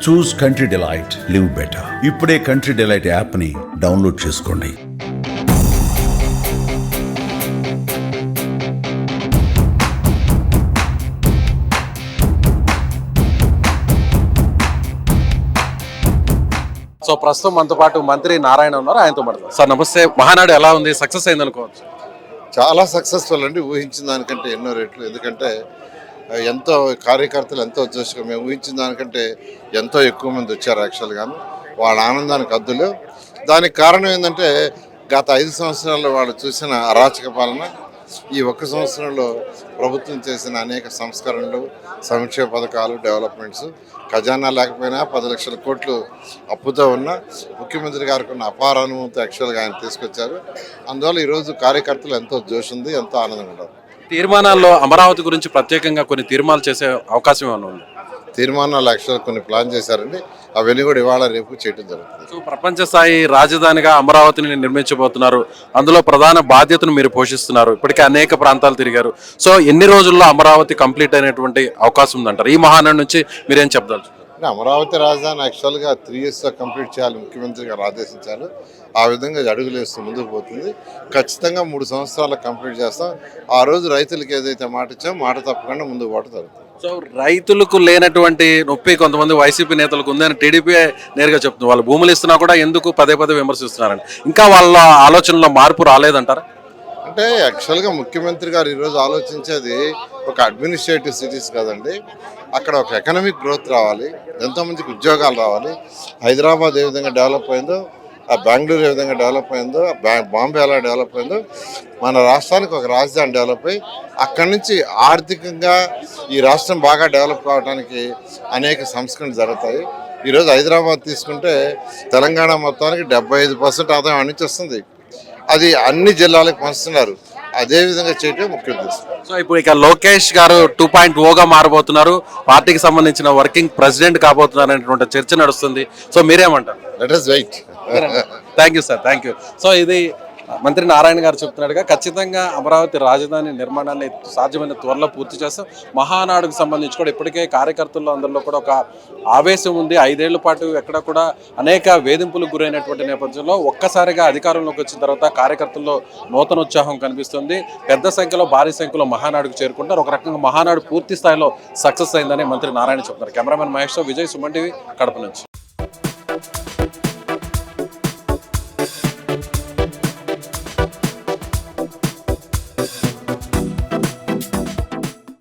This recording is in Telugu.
చూస్ కంట్రీ డిలైట్, లివ్ బెటర్. ఇప్పుడే కంట్రీ డిలైట్ యాప్ ని డౌన్లోడ్ చేసుకోండి. సో ప్రస్తుతం మనతో పాటు మంత్రి నారాయణ ఉన్నారు, ఆయనతో మాట్లాడతారు. సార్ నమస్తే. మహానాడు ఎలా ఉంది? సక్సెస్ అయింది అనుకోవచ్చు? చాలా సక్సెస్ఫుల్ అండి, ఊహించిన దానికంటే ఎన్నో రెట్లు. ఎందుకంటే ఎంతో కార్యకర్తలు ఎంతో ఉద్దేశంగా మేము ఊహించిన దానికంటే ఎంతో ఎక్కువ మంది వచ్చారు యాక్చువల్గాను. వాళ్ళ ఆనందానికి హద్దులు. దానికి కారణం ఏంటంటే గత 5 సంవత్సరాల్లో వాళ్ళు చూసిన అరాచక పాలన, ఈ 1 సంవత్సరంలో ప్రభుత్వం చేసిన అనేక సంస్కరణలు, సంక్షేమ పథకాలు, డెవలప్మెంట్స్. ఖజానా లేకపోయినా 10 లక్షల కోట్లు అప్పుతో ఉన్న ముఖ్యమంత్రి గారికి ఉన్న అపార అనుభవంతో యాక్చువల్గా ఆయన తీసుకొచ్చారు. అందువల్ల ఈరోజు కార్యకర్తలు ఎంతో జోష్ ఉంది, ఎంతో ఆనందంగా ఉన్నారు. తీర్మానాల్లో అమరావతి గురించి ప్రత్యేకంగా కొన్ని తీర్మానాలు చేసే అవకాశం ఏమైనా ఉంది? తీర్మానాలు యాక్చువల్ కొన్ని ప్లాన్ చేశారండి, అవన్నీ కూడా ఇవాళ రేపు చేయడం జరుగుతుంది. సో ప్రపంచ స్థాయి రాజధానిగా అమరావతిని నిర్మించబోతున్నారు. అందులో ప్రధాన బాధ్యతను మీరు పోషిస్తున్నారు. ఇప్పటికే అనేక ప్రాంతాలు తిరిగారు. సో ఎన్ని రోజుల్లో అమరావతి కంప్లీట్ అయినటువంటి అవకాశం ఉందంటారు? ఈ మహానాడు నుంచి మీరేం చెప్తారు? అమరావతి రాజధాని యాక్చువల్గా 3 yearsలో కంప్లీట్ చేయాలి ముఖ్యమంత్రి గారు ఆదేశించారు. ఆ విధంగా అడుగులు వేస్తూ ముందుకు పోతుంది. ఖచ్చితంగా 3 సంవత్సరాలు కంప్లీట్ చేస్తాం. ఆ రోజు రైతులకు ఏదైతే మాట ఇచ్చామో మాట తప్పకుండా ముందుకు పోవడం జరుగుతుంది. సో రైతులకు లేనటువంటి నొప్పి కొంతమంది వైసీపీ నేతలకు ఉందని టీడీపీ నేరుగా చెప్తుంది. వాళ్ళు భూములు ఇస్తున్నా కూడా ఎందుకు పదే విమర్శిస్తున్నారని. ఇంకా వాళ్ళ ఆలోచనలో మార్పు రాలేదంటారా? అంటే యాక్చువల్గా ముఖ్యమంత్రి గారు ఈరోజు ఆలోచించేది ఒక అడ్మినిస్ట్రేటివ్ సిటీస్ కాదండి, అక్కడ ఒక ఎకనామిక్ గ్రోత్ రావాలి, ఎంతోమందికి ఉద్యోగాలు రావాలి. హైదరాబాద్ ఏ విధంగా డెవలప్ అయిందో, ఆ బెంగళూరు ఏ విధంగా డెవలప్ అయిందో, బాంబే ఎలా డెవలప్ అయిందో, మన రాష్ట్రానికి ఒక రాజధాని డెవలప్ అయ్యి అక్కడి నుంచి ఆర్థికంగా ఈ రాష్ట్రం బాగా డెవలప్ కావడానికి అనేక సంస్కరణలు జరుగుతాయి. ఈరోజు హైదరాబాద్ తీసుకుంటే తెలంగాణ మొత్తానికి 75% ఆదాయం అన్ని వస్తుంది. అది అన్ని జిల్లాలకు పంచుతున్నారు. అదే విధంగా చేయటం ముఖ్య ఉద్దేశం. సో ఇప్పుడు ఇక లోకేష్ గారు 2.0గా మారబోతున్నారు, పార్టీకి సంబంధించిన వర్కింగ్ ప్రెసిడెంట్ కాబోతున్నారు అనేటువంటి చర్చ నడుస్తుంది. సో మీరేమంటారు? Let us wait. Thank you sir, thank you. So ఇది మంత్రి నారాయణ గారు చెప్తున్నాడుగా, ఖచ్చితంగా అమరావతి రాజధాని నిర్మాణాన్ని సాధ్యమైన త్వరలో పూర్తి చేస్తాం. మహానాడుకు సంబంధించి కూడా ఇప్పటికే కార్యకర్తల్లో అందరిలో కూడా ఒక ఆవేశం ఉంది. 5 ఏళ్ల పాటు ఎక్కడ కూడా అనేక వేధింపులకు గురైనటువంటి నేపథ్యంలో ఒక్కసారిగా అధికారంలోకి వచ్చిన తర్వాత కార్యకర్తల్లో నూతన ఉత్సాహం కనిపిస్తుంది. పెద్ద సంఖ్యలో, భారీ సంఖ్యలో మహానాడుకు చేరుకుంటారు. ఒక రకంగా మహానాడు పూర్తి స్థాయిలో సక్సెస్ అయిందని మంత్రి నారాయణ చెప్తున్నారు. కెమెరామెన్ మహేష్, విజయ్, సుమన్ టీవీ, కడప నుంచి.